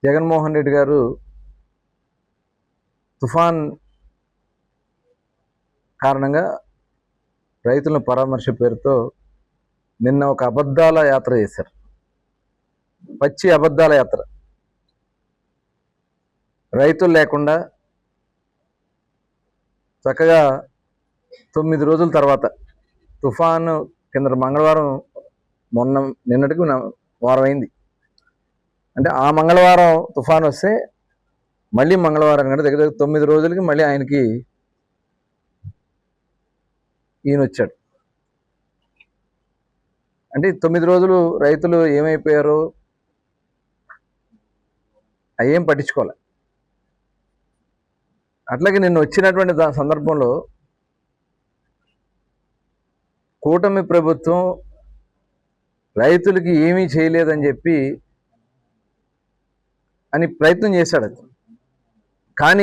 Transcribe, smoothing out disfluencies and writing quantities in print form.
జగన్మోహన్ రెడ్డి గారు తుఫాన్ కారణంగా రైతులను పరామర్శ పేరుతో నిన్న ఒక అబద్ధాల యాత్ర చేశారు. పచ్చి అబద్ధాల యాత్ర. రైతులు లేకుండా చక్కగా 9 రోజుల తర్వాత తుఫాను కింద మంగళవారం నిన్నటికి వారం అయింది. అంటే ఆ మంగళవారం తుఫాను వస్తే మళ్ళీ మంగళవారం కంటే దగ్గర 9 రోజులకి మళ్ళీ ఆయనకి ఈయన వచ్చాడు. అంటే 9 రోజులు రైతులు ఏమైపోయారో అవేం పట్టించుకోవాలి. అట్లాగే నిన్న వచ్చినటువంటి సందర్భంలో కూటమి ప్రభుత్వం రైతులకి ఏమీ చేయలేదని చెప్పి అని ప్రయత్నం చేశాడు. కానీ